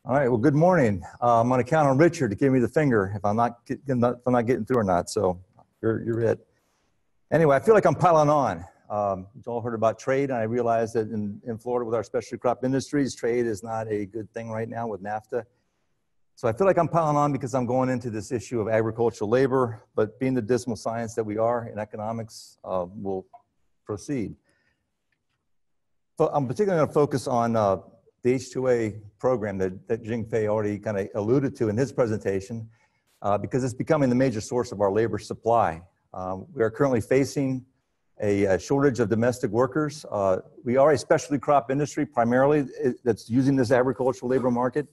All right, well, good morning. I'm going to count on Richard to give me the finger if I'm not getting through or not, so you're it. Anyway, I feel like I'm piling on. You've all heard about trade, and I realize that in Florida with our specialty crop industries, trade is not a good thing right now with NAFTA. So I feel like I'm piling on because I'm going into this issue of agricultural labor, but being the dismal science that we are in economics, we'll proceed. So I'm particularly going to focus on the H2A program that Jing Fei already kind of alluded to in his presentation, because it's becoming the major source of our labor supply. We are currently facing a shortage of domestic workers. We are a specialty crop industry primarily that's using this agricultural labor market.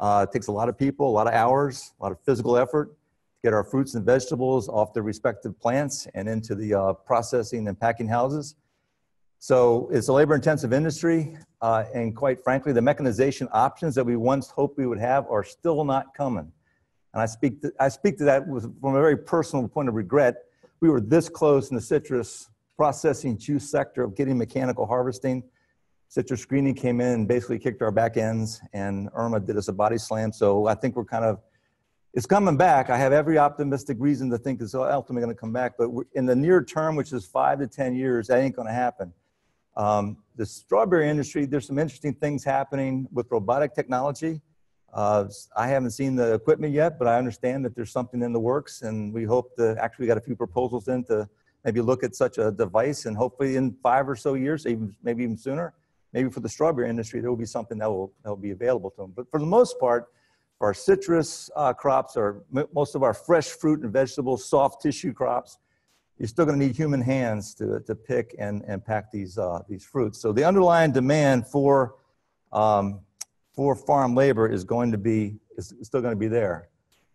It takes a lot of people, a lot of hours, a lot of physical effort to get our fruits and vegetables off their respective plants and into the processing and packing houses. So it's a labor-intensive industry, and quite frankly, the mechanization options that we once hoped we would have are still not coming. And I speak to that from a very personal point of regret. We were this close in the citrus processing juice sector of getting mechanical harvesting. Citrus screening came in and basically kicked our back ends, and Irma did us a body slam. So I think it's coming back. I have every optimistic reason to think it's ultimately going to come back, but in the near term, which is 5 to 10 years, that ain't going to happen. The strawberry industry, there's some interesting things happening with robotic technology. I haven't seen the equipment yet, but I understand that there's something in the works, and we hope to actually got a few proposals in to maybe look at such a device, and hopefully in 5 or so years, maybe even sooner, maybe for the strawberry industry, there will be something that will be available to them. But for the most part, for our citrus crops, or most of our fresh fruit and vegetables, soft tissue crops, you're still going to need human hands to pick and pack these fruits. So the underlying demand for farm labor is still going to be there.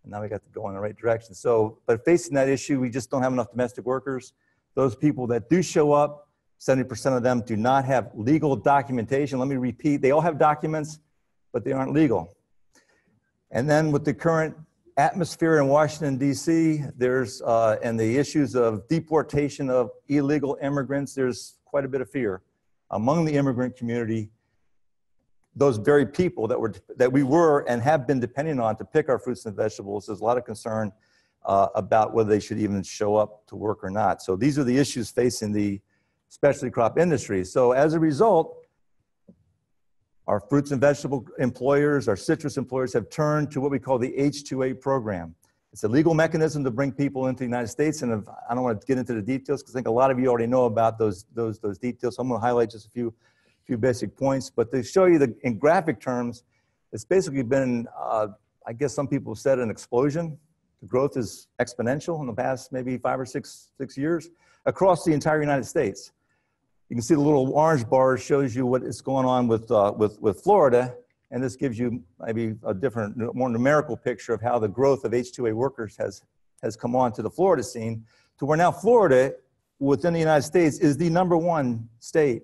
And now we got to go in the right direction. So, but facing that issue, we just don't have enough domestic workers. Those people that do show up, 70% of them do not have legal documentation. Let me repeat, they all have documents, but they aren't legal. And then with the current atmosphere in Washington, D.C., and the issues of deportation of illegal immigrants, there's quite a bit of fear among the immigrant community. Those very people that we were and have been depending on to pick our fruits and vegetables, there's a lot of concern about whether they should even show up to work or not. So these are the issues facing the specialty crop industry. So as a result, our fruits and vegetable employers, our citrus employers have turned to what we call the H2A program. It's a legal mechanism to bring people into the United States, and I don't want to get into the details because I think a lot of you already know about those details. So I'm going to highlight just a few basic points, but to show you in graphic terms, it's basically been, I guess some people have said, an explosion. The growth is exponential in the past maybe 5 or 6 years across the entire United States. You can see the little orange bar shows you what is going on with Florida, and this gives you maybe a different, more numerical picture of how the growth of H2A workers has come on to the Florida scene, to where now Florida, within the United States, is the #1 state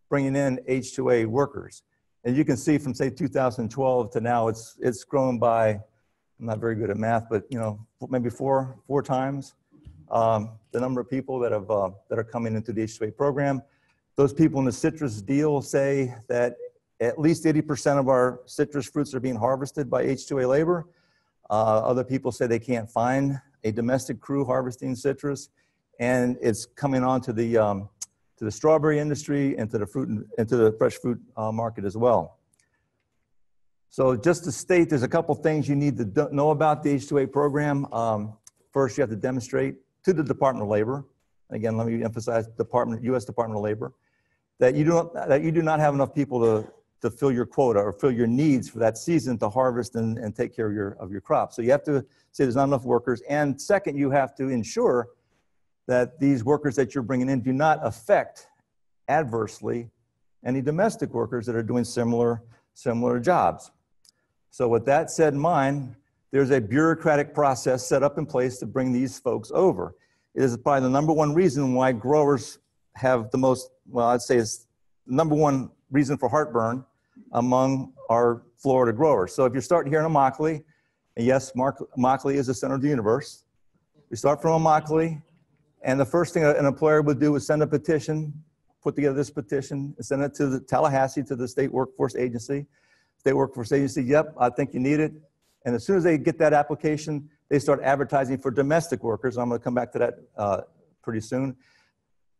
bringing in H2A workers. And you can see from, say, 2012 to now, it's grown by, I'm not very good at math, but maybe four times the number of people that are coming into the H2A program. Those people in the citrus deal say that at least 80% of our citrus fruits are being harvested by H2A labor. Other people say they can't find a domestic crew harvesting citrus, and it's coming on to the strawberry industry and to the fresh fruit market as well. So just to state, there's a couple things you need to know about the H2A program. First, you have to demonstrate to the Department of Labor. Again, let me emphasize U.S. Department of Labor, that you do not have enough people to fill your quota or fill your needs for that season to harvest and take care of your crops. So you have to say there's not enough workers. And second, you have to ensure that these workers that you're bringing in do not affect adversely any domestic workers that are doing similar jobs. So with that said in mind, there's a bureaucratic process set up in place to bring these folks over. It is probably the #1 reason why growers have the most, well, I'd say it's the #1 reason for heartburn among our Florida growers. So if you're starting here in Immokalee, and yes, Immokalee is the center of the universe. We start from Immokalee, and the first thing an employer would do is send a petition, put together this petition, and send it to Tallahassee, to the state workforce agency, State Workforce Agency, yep, I think you need it. And as soon as they get that application, they start advertising for domestic workers. I'm going to come back to that pretty soon.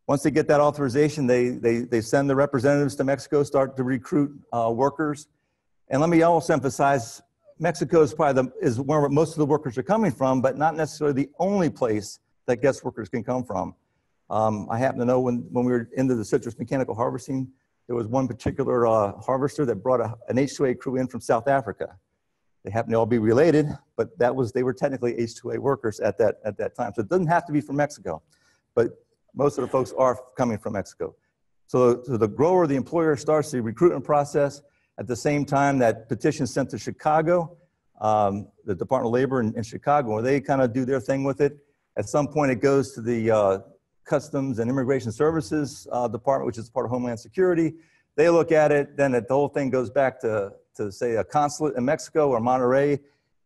Once they get that authorization, they send the representatives to Mexico, start to recruit workers. And let me also emphasize, Mexico is probably is where most of the workers are coming from, but not necessarily the only place that guest workers can come from. I happen to know when we were into the citrus mechanical harvesting, there was one particular harvester that brought an H2A crew in from South Africa. They happen to all be related, but they were technically H2A workers at that time. So it doesn't have to be from Mexico, but most of the folks are coming from Mexico. So the grower, the employer starts the recruitment process at the same time that petition sent to Chicago, the Department of Labor in Chicago, where they kind of do their thing with it. At some point it goes to the Customs and Immigration Services Department, which is part of Homeland Security. They look at it, then the whole thing goes back to say a consulate in Mexico or Monterrey,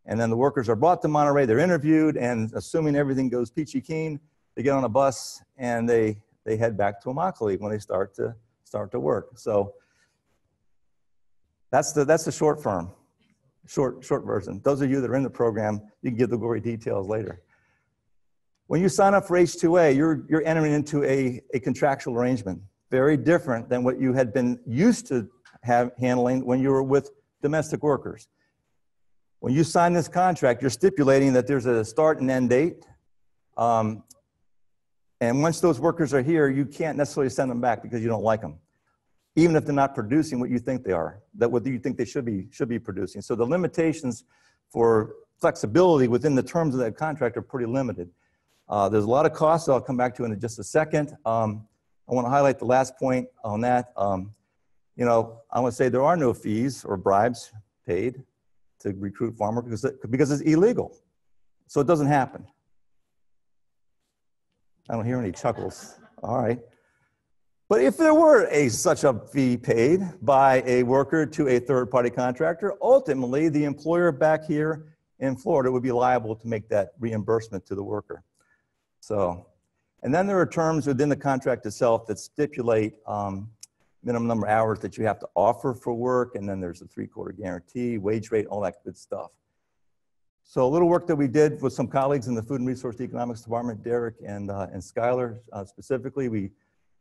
and then the workers are brought to Monterrey, they're interviewed, and assuming everything goes peachy keen, they get on a bus and they head back to Immokalee when they start to work. So that's the short version. Those of you that are in the program, you can get the gory details later. When you sign up for H2A, you're entering into a contractual arrangement, very different than what you had been used to handling when you were with domestic workers. When you sign this contract, you're stipulating that there's a start and end date. And once those workers are here, you can't necessarily send them back because you don't like them, even if they're not producing what you think they are, what you think they should be producing. So the limitations for flexibility within the terms of that contract are pretty limited. There's a lot of costs I'll come back to in just a second. I want to highlight the last point on that. I want to say there are no fees or bribes paid to recruit farm workers because it's illegal. So it doesn't happen. I don't hear any chuckles. All right. But if there were such a fee paid by a worker to a third-party contractor, ultimately the employer back here in Florida would be liable to make that reimbursement to the worker. So, and then there are terms within the contract itself that stipulate minimum number of hours that you have to offer for work, and then there's a 3/4 guarantee, wage rate, all that good stuff. So a little work that we did with some colleagues in the Food and Resource Economics Department, Derek and Skylar specifically, we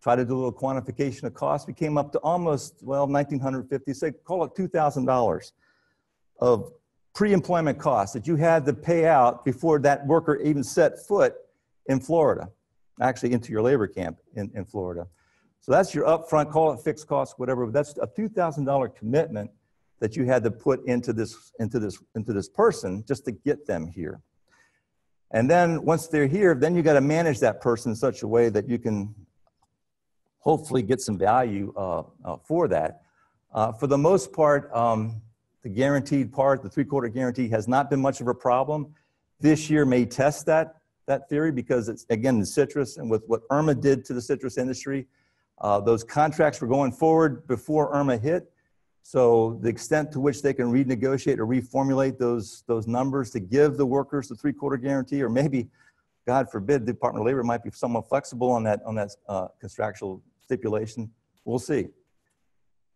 tried to do a little quantification of costs. We came up to almost, well, $1,950, say, call it $2,000 of pre-employment costs that you had to pay out before that worker even set foot in Florida, actually into your labor camp in Florida. So that's your upfront, call it fixed costs, whatever, but that's a $2,000 commitment that you had to put into this person just to get them here. And then once they're here, then you got to manage that person in such a way that you can hopefully get some value for that. For the most part, the guaranteed part, the 3/4 guarantee, has not been much of a problem. This year may test that theory because it's, again, the citrus, and with what Irma did to the citrus industry, those contracts were going forward before Irma hit. So the extent to which they can renegotiate or reformulate those numbers to give the workers the 3/4 guarantee, or maybe, God forbid, the Department of Labor might be somewhat flexible on that contractual stipulation. We'll see.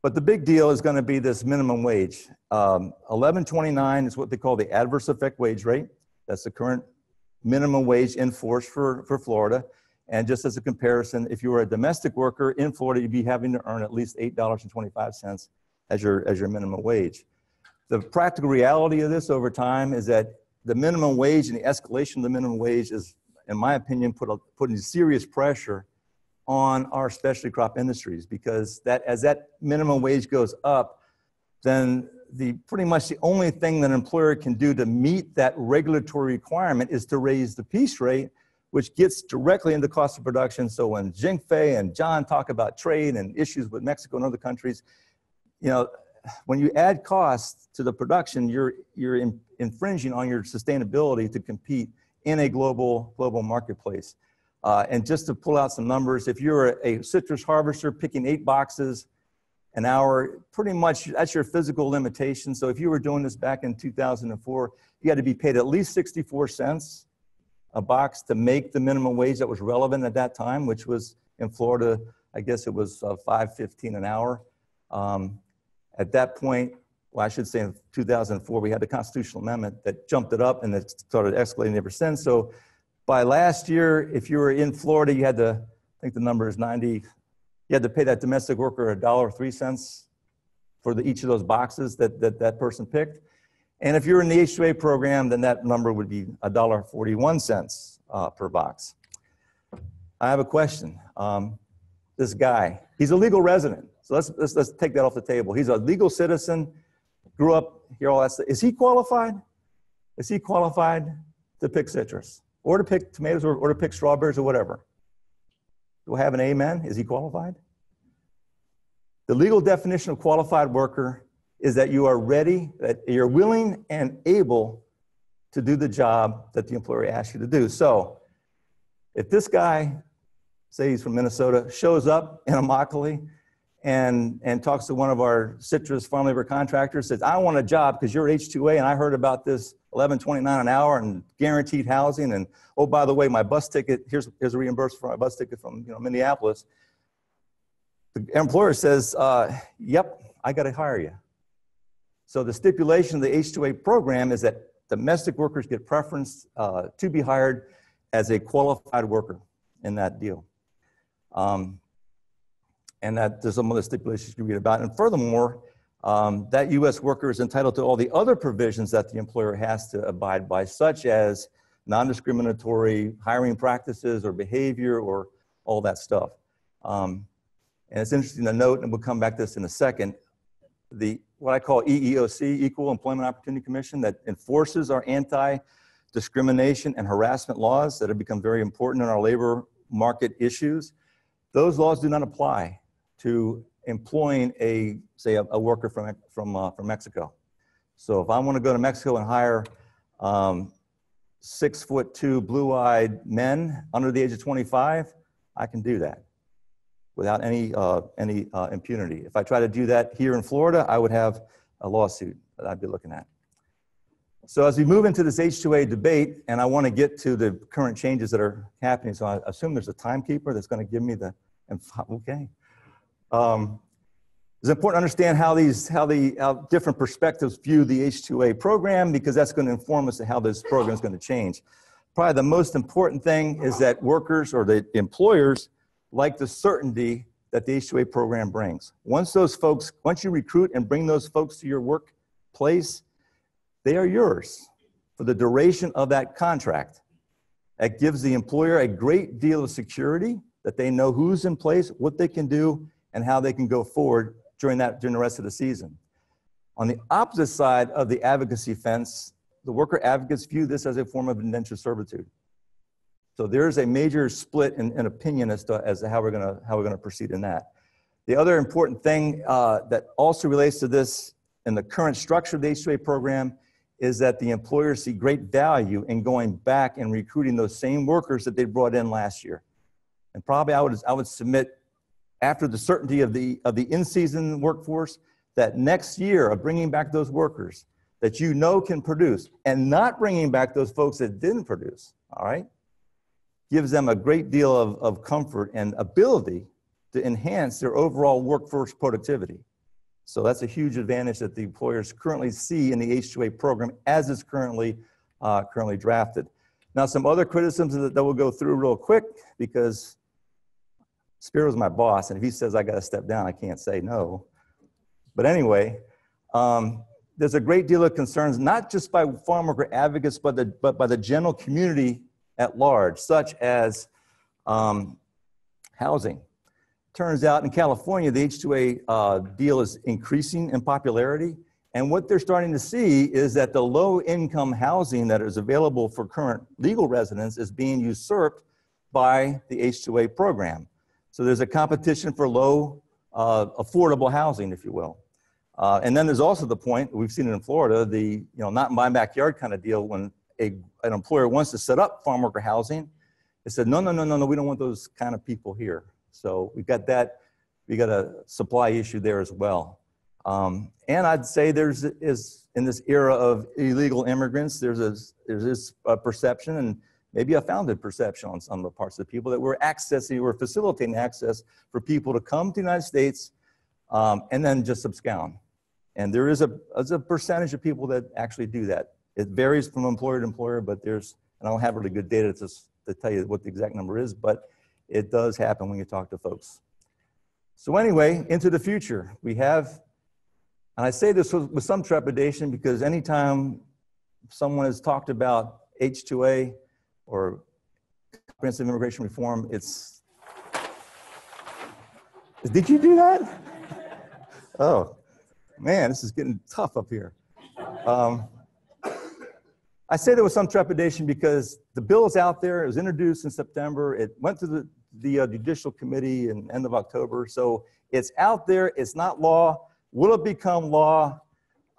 But the big deal is going to be this minimum wage. 11.29 is what they call the adverse effect wage rate. That's the current minimum wage in force for Florida. And just as a comparison, if you were a domestic worker in Florida, you'd be having to earn at least $8.25 as your minimum wage. The practical reality of this over time is that the minimum wage and the escalation of the minimum wage is, in my opinion, putting serious pressure on our specialty crop industries, because as that minimum wage goes up, then pretty much the only thing that an employer can do to meet that regulatory requirement is to raise the piece rate, which gets directly into cost of production. So when Jingfei and John talk about trade and issues with Mexico and other countries, when you add costs to the production, you're infringing on your sustainability to compete in a global marketplace. And just to pull out some numbers, if you're a citrus harvester picking 8 boxes an hour, pretty much that's your physical limitation. So if you were doing this back in 2004, you had to be paid at least 64 cents a box to make the minimum wage that was relevant at that time, which was in Florida, I guess it was $5.15 an hour. At that point, well, I should say in 2004, we had the constitutional amendment that jumped it up and it started escalating ever since. So by last year, if you were in Florida, you had to, I think the number is 90, you had to pay that domestic worker $1.03 for each of those boxes that person picked. And if you're in the H-2A program, then that number would be $1.41 per box. I have a question. This guy, he's a legal resident. So let's take that off the table. He's a legal citizen, grew up here, all that stuff. Is he qualified? Is he qualified to pick citrus or to pick tomatoes or to pick strawberries or whatever? Do I have an amen? Is he qualified? The legal definition of qualified worker is that you are ready, that you're willing and able to do the job that the employer asks you to do. So if this guy, say he's from Minnesota, shows up in Immokalee and talks to one of our citrus farm labor contractors, says, I want a job because you're H-2A and I heard about this $11.29 an hour and guaranteed housing. And oh, by the way, my bus ticket, here's a reimbursement for my bus ticket from Minneapolis. The employer says, yep, I got to hire you. So the stipulation of the H-2A program is that domestic workers get preference to be hired as a qualified worker in that deal. And that there's some other stipulations you read about. And furthermore, that U.S. worker is entitled to all the other provisions that the employer has to abide by, such as non-discriminatory hiring practices or behavior or all that stuff. And it's interesting to note, and we'll come back to this in a second, what I call EEOC, Equal Employment Opportunity Commission, that enforces our anti-discrimination and harassment laws that have become very important in our labor market issues. Those laws do not apply to employing say a worker from Mexico. So if I want to go to Mexico and hire 6'2" blue-eyed men under the age of 25, I can do that without any impunity. If I try to do that here in Florida, I would have a lawsuit that I'd be looking at. So as we move into this H-2A debate, and I want to get to the current changes that are happening, so I assume there's a timekeeper that's going to give me the, okay. It's important to understand how different perspectives view the H-2A program, because that's going to inform us of how this program is going to change. Probably the most important thing is that workers or the employers like the certainty that the H-2A program brings. Once you recruit and bring those folks to your workplace, they are yours for the duration of that contract. That gives the employer a great deal of security, that they know who's in place, what they can do, and how they can go forward during the rest of the season. On the opposite side of the advocacy fence, the worker advocates view this as a form of indentured servitude. So there's a major split in opinion as to how we're gonna proceed in that. The other important thing that also relates to this in the current structure of the H-2A program is that the employers see great value in going back and recruiting those same workers that they brought in last year. And probably I would submit, after the certainty of the in-season workforce, that next year of bringing back those workers that can produce, and not bringing back those folks that didn't produce, all right, gives them a great deal of comfort and ability to enhance their overall workforce productivity. So that's a huge advantage that the employers currently see in the H-2A program as it's currently drafted. Now, some other criticisms that we'll go through real quick, because Spiro's my boss, and if he says I got to step down, I can't say no. But anyway, there's a great deal of concerns, not just by farm worker advocates, but by the general community at large, such as housing. Turns out in California, the H-2A deal is increasing in popularity. And what they're starting to see is that the low-income housing that is available for current legal residents is being usurped by the H-2A program. So there's a competition for low, affordable housing, if you will. And then there's also the point, we've seen it in Florida, the not in my backyard kind of deal, when an employer wants to set up farm worker housing, they said, no, we don't want those kind of people here. So we got a supply issue there as well. And I'd say in this era of illegal immigrants, there's this perception, and maybe a founded perception on some of the parts of the people, that we're facilitating access for people to come to the United States and then just abscond. And there is a percentage of people that actually do that. It varies from employer to employer, but there's, and I don't have really good data to tell you what the exact number is, but it does happen when you talk to folks. So anyway, into the future, we have, and I say this with some trepidation because anytime someone has talked about H-2A or comprehensive immigration reform, it's, did you do that? Oh, man, this is getting tough up here. I say that with some trepidation because the bill is out there. It was introduced in September. It went to the Judicial Committee in end of October. So it's out there. It's not law. Will it become law?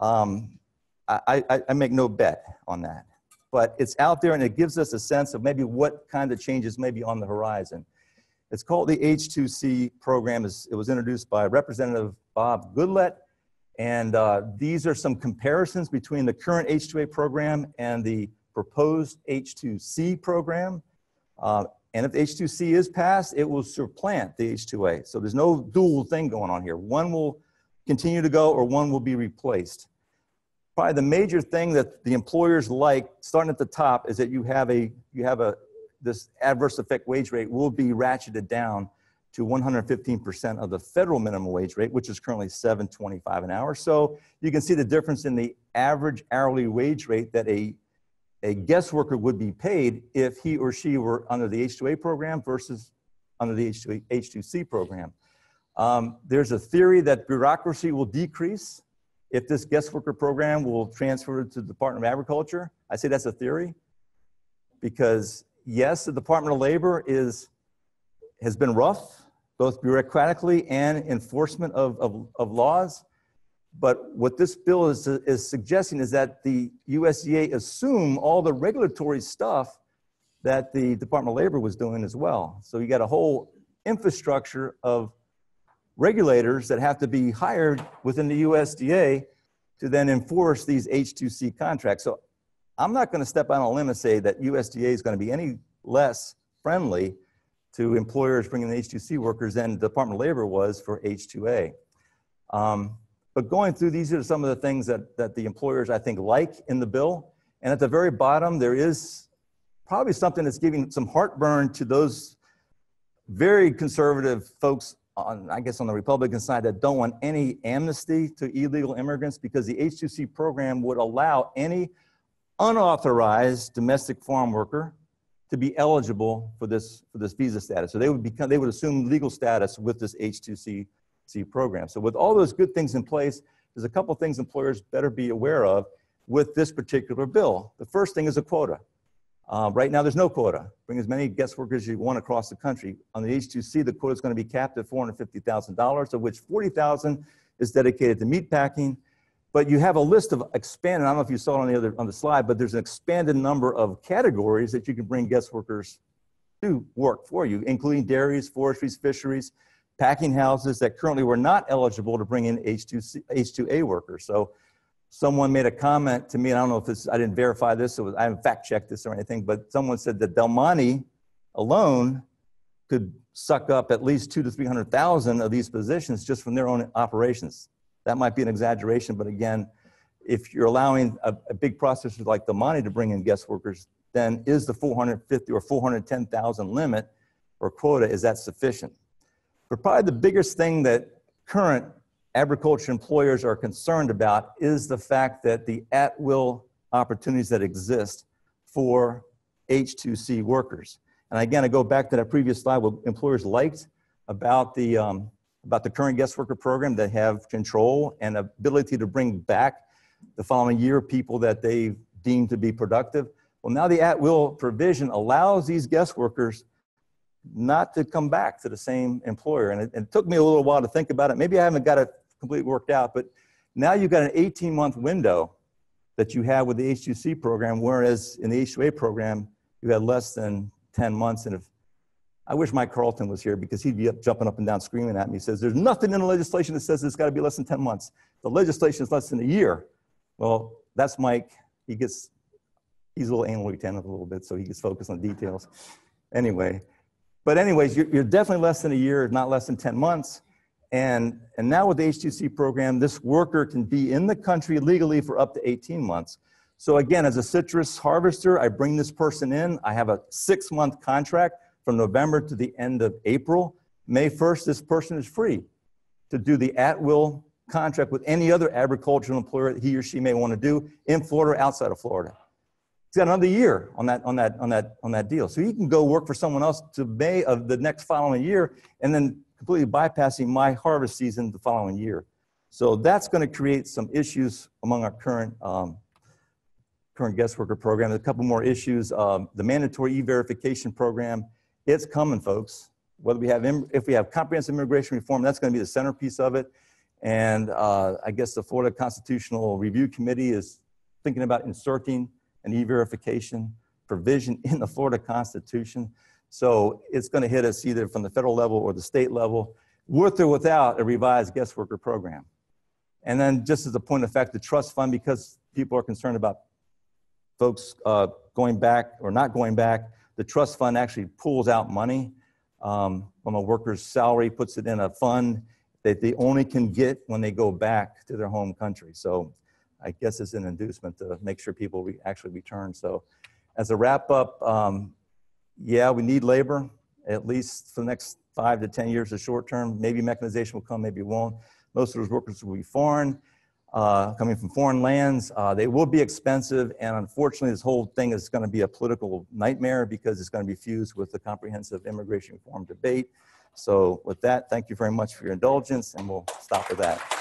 I make no bet on that. But it's out there, and it gives us a sense of maybe what kind of changes may be on the horizon. It's called the H-2C program. It was introduced by Representative Bob Goodlatte. And these are some comparisons between the current H-2A program and the proposed H-2C program. And if the H-2C is passed, it will supplant the H-2A. So there's no dual thing going on here. One will continue to go or one will be replaced. Probably the major thing that the employers like, starting at the top, is that this adverse effect wage rate will be ratcheted down to 115% of the federal minimum wage rate, which is currently $7.25 an hour. So you can see the difference in the average hourly wage rate that a guest worker would be paid if he or she were under the H-2A program versus under the H-2C program. There's a theory that bureaucracy will decrease if this guest worker program will transfer to the Department of Agriculture. I say that's a theory because, yes, the Department of Labor has been rough, both bureaucratically and enforcement of laws. But what this bill is suggesting is that the USDA assume all the regulatory stuff that the Department of Labor was doing as well. So you got a whole infrastructure of regulators that have to be hired within the USDA to then enforce these H-2C contracts. So I'm not going to step out on a limb and say that USDA is going to be any less friendly to employers bringing the H-2C workers than the Department of Labor was for H-2A. But going through, these are some of the things that the employers, I think, like in the bill. And at the very bottom, there is probably something that's giving some heartburn to those very conservative folks on, I guess, on the Republican side that don't want any amnesty to illegal immigrants, because the H-2C program would allow any unauthorized domestic farm worker to be eligible for this visa status. So they would assume legal status with this H-2C program. So with all those good things in place, there's a couple things employers better be aware of with this particular bill. The first thing is a quota. Right now, there's no quota. Bring as many guest workers as you want across the country. On the H-2C, the quota is going to be capped at $450,000, of which $40,000 is dedicated to meat packing. But you have a list of expanded, I don't know if you saw it on the slide, but there's an expanded number of categories that you can bring guest workers to work for you, including dairies, forestries, fisheries, packing houses that currently were not eligible to bring in H-2A workers. So someone made a comment to me, and I don't know if this, I didn't verify this, so I haven't fact checked this or anything, but someone said that Del Monte alone could suck up at least 200,000 to 300,000 of these positions just from their own operations. That might be an exaggeration, but again, if you're allowing a big processor like Del Monte to bring in guest workers, then is the 450 or 410,000 limit or quota, is that sufficient? But probably the biggest thing that current agriculture employers are concerned about is the fact that the at-will opportunities that exist for H-2C workers. And again, I go back to that previous slide, what employers liked about the current guest worker program. They have control and ability to bring back the following year people that they deem to be productive. Well, now the at-will provision allows these guest workers not to come back to the same employer. And it took me a little while to think about it. Maybe I haven't got it completely worked out, but now you've got an 18-month window that you have with the H-2C program, whereas in the H-2A program, you had less than 10 months. And I wish Mike Carlton was here because he'd be jumping up and down screaming at me. He says, there's nothing in the legislation that says it's got to be less than 10 months. The legislation is less than a year. Well, that's Mike. He's a little anal retentive a little bit, so he gets focused on details. Anyway, but anyways, you're definitely less than a year, not less than 10 months. And now with the H2C program, this worker can be in the country legally for up to 18 months. So again, as a citrus harvester, I bring this person in. I have a 6-month contract from November to the end of April. May 1st, this person is free to do the at-will contract with any other agricultural employer that he or she may want to do in Florida or outside of Florida. He's got another year on that deal. So he can go work for someone else to May of the next following year and then completely bypassing my harvest season the following year. So that's going to create some issues among our current guest worker program. There's a couple more issues. The mandatory e-verification program, it's coming, folks. If we have comprehensive immigration reform, that's going to be the centerpiece of it. And I guess the Florida Constitutional Review Committee is thinking about inserting an e-verification provision in the Florida Constitution. So it's going to hit us either from the federal level or the state level, with or without a revised guest worker program. And then just as a point of fact, the trust fund, because people are concerned about folks going back or not going back, the trust fund actually pulls out money from a worker's salary, puts it in a fund that they only can get when they go back to their home country. So I guess it's an inducement to make sure people actually return. So as a wrap up, yeah, we need labor, at least for the next 5 to 10 years, the short term. Maybe mechanization will come, maybe it won't. Most of those workers will be foreign, coming from foreign lands. They will be expensive, and unfortunately, this whole thing is going to be a political nightmare because it's going to be fused with the comprehensive immigration reform debate. So with that, thank you very much for your indulgence, and we'll stop with that.